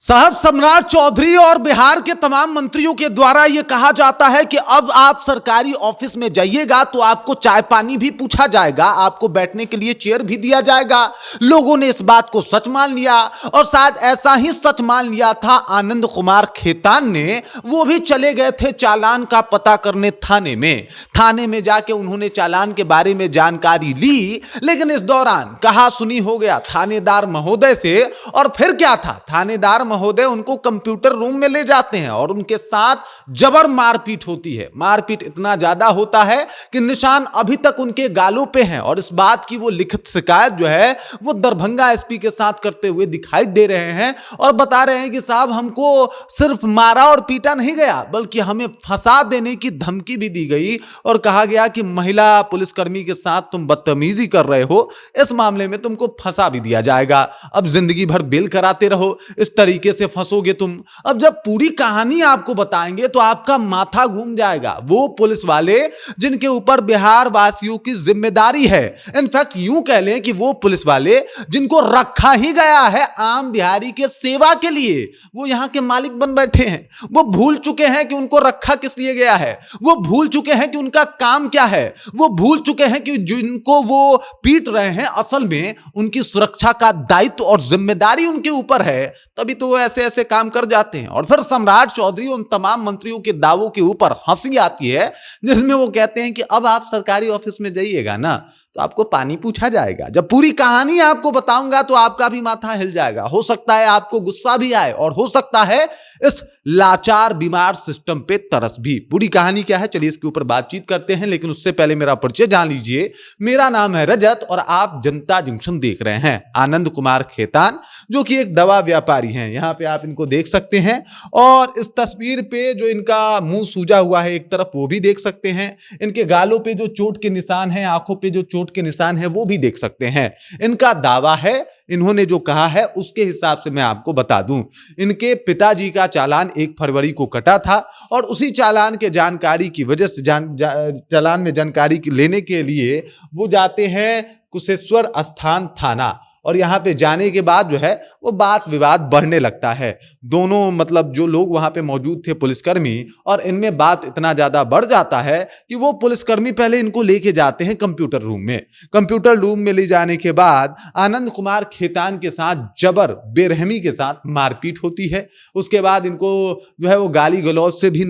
साहब, सम्राट चौधरी और बिहार के तमाम मंत्रियों के द्वारा यह कहा जाता है कि अब आप सरकारी ऑफिस में जाइएगा तो आपको चाय पानी भी पूछा जाएगा, आपको बैठने के लिए चेयर भी दिया जाएगा। लोगों ने इस बात को सच मान लिया और शायद ऐसा ही सच मान लिया था आनंद कुमार खेतान ने। वो भी चले गए थे चालान का पता करने थाने में जाके उन्होंने चालान के बारे में जानकारी ली, लेकिन इस दौरान कहा सुनी हो गया थानेदार महोदय से। और फिर क्या था, थानेदार महोदय उनको कंप्यूटर रूम में ले जाते हैं और उनके साथ जबर मारपीट होती है। मारपीट इतना ज्यादा होता है कि निशान अभी तक उनके गालों पे हैं और इस बात की वो लिखित शिकायत जो है वो दरभंगा एसपी के साथ करते हुए दिखाई दे रहे हैं और बता रहे हैं कि साहब, हमको सिर्फ मारा और पीटा नहीं गया बल्कि हमें फंसा देने की धमकी भी दी गई और कहा गया कि महिला पुलिसकर्मी के साथ तुम बदतमीजी कर रहे हो, इस मामले में तुमको फंसा भी दिया जाएगा। अब जिंदगी भर बेल कराते रहो, इस तरीके से फंसोगे तुम। अब जब पूरी कहानी आपको बताएंगे तो आपका माथा घूम जाएगा। वो पुलिस वाले जिनके ऊपर बिहार वासियों की जिम्मेदारी है, इनफैक्ट यूं कह लें कि वो पुलिस वाले जिनको रखा ही गया है आम बिहारी के सेवा के लिए, वो यहां के मालिक बन बैठे हैं। वो भूल चुके हैं कि उनको रखा किस लिए गया है, वो भूल चुके हैं कि उनका काम क्या है, वो भूल चुके हैं कि जिनको वो पीट रहे हैं असल में उनकी सुरक्षा का दायित्व और जिम्मेदारी उनके ऊपर है। तभी तो वो ऐसे ऐसे काम कर जाते हैं। और फिर सम्राट चौधरी उन तमाम मंत्रियों के दावों के ऊपर हंसी आती है जिसमें वो कहते हैं कि अब आप सरकारी ऑफिस में जाइएगा ना तो आपको पानी पूछा जाएगा। जब पूरी कहानी आपको बताऊंगा तो आपका भी माथा हिल जाएगा। हो सकता है आपको गुस्सा भी आए और हो सकता है इस लाचार बीमार सिस्टम पे तरस भी। पूरी कहानी क्या है, चलिए इसके ऊपर बातचीत करते हैं, लेकिन उससे पहले मेरा परिचय जान लीजिए। मेरा नाम है रजत और आप जनता जंक्शन देख रहे हैं। आनंद कुमार खेतान जो कि एक दवा व्यापारी हैं, यहां पे आप इनको देख सकते हैं और इस तस्वीर पे जो इनका मुंह सूजा हुआ है एक तरफ वो भी देख सकते हैं। इनके गालों पे जो चोट के निशान हैं, आंखों पे जो चोट के निशान है वो भी देख सकते हैं। इनका दावा है, इन्होंने जो कहा है उसके हिसाब से मैं आपको बता दूं, इनके पिताजी का चालान 1 फरवरी को कटा था और उसी चालान के जानकारी की वजह से चालान में जानकारी लेने के लिए वो जाते हैं कुशेश्वर स्थान थाना और यहां पे जाने के बाद जो है वो बात विवाद बढ़ने लगता है। दोनों मतलब जो लोग वहां पे मौजूद थे पुलिसकर्मी, और इनमें बात इतना ज्यादा बढ़ जाता है कि वो पुलिसकर्मी पहले इनको लेके जाते हैं कंप्यूटर रूम में। कंप्यूटर रूम में ले जाने के बाद आनंद कुमार खेतान के साथ जबर बेरहमी के साथ मारपीट होती है। उसके बाद इनको जो है वो गाली गलौज से भी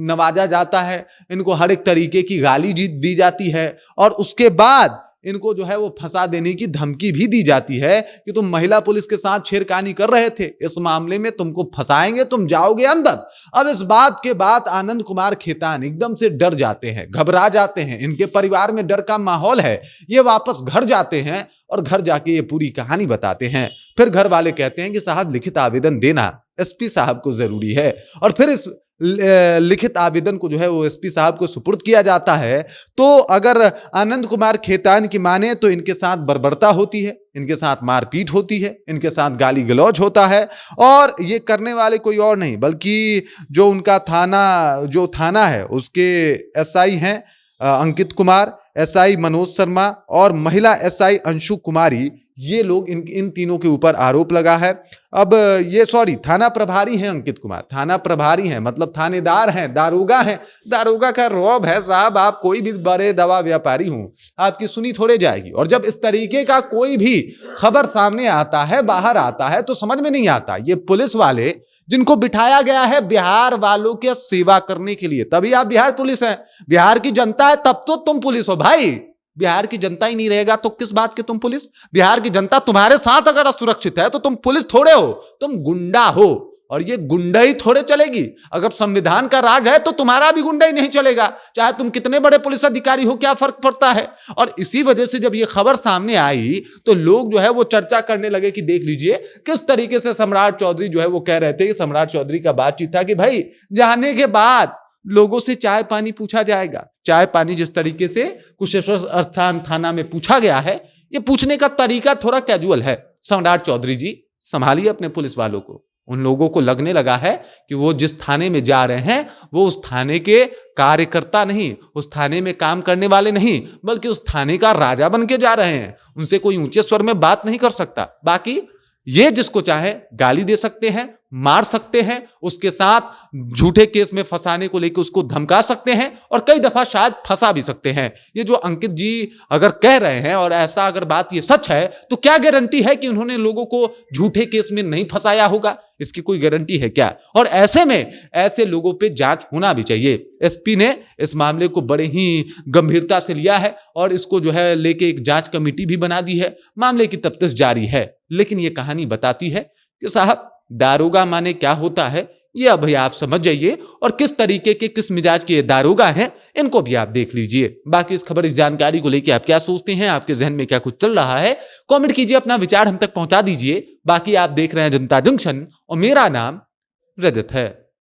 नवाजा जाता है, इनको हर एक तरीके की गाली दी जाती है और उसके बाद इनको जो है वो फंसा देने की धमकी भी दी जाती है कि तुम महिला पुलिस के साथ छेड़खानी कर रहे थे, इस मामले में तुमको फंसाएंगे, तुम जाओगे अंदर। अब इस बात के बाद आनंद कुमार खेतान एकदम से डर जाते हैं, घबरा जाते हैं। इनके परिवार में डर का माहौल है। ये वापस घर जाते हैं और घर जाके ये पूरी कहानी बताते हैं। फिर घर वाले कहते हैं कि साहब लिखित आवेदन देना एसपी साहब को जरूरी है और फिर इस लिखित आवेदन को जो है वो एसपी साहब को सुपुर्द किया जाता है। तो अगर आनंद कुमार खेतान की माने तो इनके साथ बर्बरता होती है, इनके साथ मारपीट होती है, इनके साथ गाली गलौज होता है और ये करने वाले कोई और नहीं बल्कि जो उनका थाना है उसके एसआई हैं अंकित कुमार, एसआई मनोज शर्मा और महिला एसआई अंशु कुमारी। ये लोग इन तीनों के ऊपर आरोप लगा है। अब ये थाना प्रभारी हैं अंकित कुमार, थाना प्रभारी हैं मतलब थानेदार हैं, दारोगा हैं। दारोगा का रौब है साहब, आप कोई भी बड़े दवा व्यापारी हो आपकी सुनी थोड़े जाएगी। और जब इस तरीके का कोई भी खबर सामने आता है, बाहर आता है, तो समझ में नहीं आता ये पुलिस वाले जिनको बिठाया गया है बिहार वालों के सेवा करने के लिए, तभी आप बिहार पुलिस हैं। बिहार की जनता है तब तो तुम पुलिस हो भाई। बिहार की जनता ही नहीं रहेगा तो किस बात के तुम पुलिस। बिहार की जनता तुम्हारे साथ अगर असुरक्षित है तो तुम पुलिस थोड़े हो, तुम गुंडा हो। और ये गुंडाई थोड़े चलेगी। अगर संविधान का राज है तो तुम्हारा भी गुंडाई नहीं चलेगा, चाहे तुम कितने बड़े पुलिस अधिकारी हो, क्या फर्क पड़ता है। और इसी वजह से जब ये खबर सामने आई तो लोग जो है वो चर्चा करने लगे कि देख लीजिए किस तरीके से सम्राट चौधरी जो है वो कह रहे थे कि सम्राट चौधरी का बातचीत था कि भाई जाने के बाद लोगों से चाय पानी पूछा जाएगा। चाय पानी जिस तरीके से कुशेश्वर स्थान थाना में पूछा गया है, ये पूछने का तरीका थोड़ा कैजुअल है। सम्राट चौधरी जी संभालिए अपने पुलिस वालों को। उन लोगों को लगने लगा है कि वो जिस थाने में जा रहे हैं वो उस थाने के कार्यकर्ता नहीं, उस थाने में काम करने वाले नहीं, बल्कि उस थाने का राजा बन के जा रहे हैं। उनसे कोई ऊंचे स्वर में बात नहीं कर सकता। बाकी ये जिसको चाहे गाली दे सकते हैं, मार सकते हैं, उसके साथ झूठे केस में फंसाने को लेकर उसको धमका सकते हैं और कई दफा शायद फंसा भी सकते हैं। ये जो अंकित जी अगर कह रहे हैं और ऐसा अगर बात ये सच है तो क्या गारंटी है कि उन्होंने लोगों को झूठे केस में नहीं फंसाया होगा? इसकी कोई गारंटी है क्या? और ऐसे में ऐसे लोगों पे जांच होना भी चाहिए। एसपी ने इस मामले को बड़े ही गंभीरता से लिया है और इसको जो है लेके एक जांच कमेटी भी बना दी है। मामले की तफ्तीश जारी है। लेकिन ये कहानी बताती है कि साहब दारोगा माने क्या होता है ये अब आप समझ जाइए और किस तरीके के किस मिजाज के दारोगा हैं इनको भी आप देख लीजिए। बाकी इस खबर इस जानकारी को लेकर आप क्या सोचते हैं, आपके जहन में क्या कुछ चल रहा है, कमेंट कीजिए, अपना विचार हम तक पहुंचा दीजिए। बाकी आप देख रहे हैं जनता जंक्शन और मेरा नाम रजत है।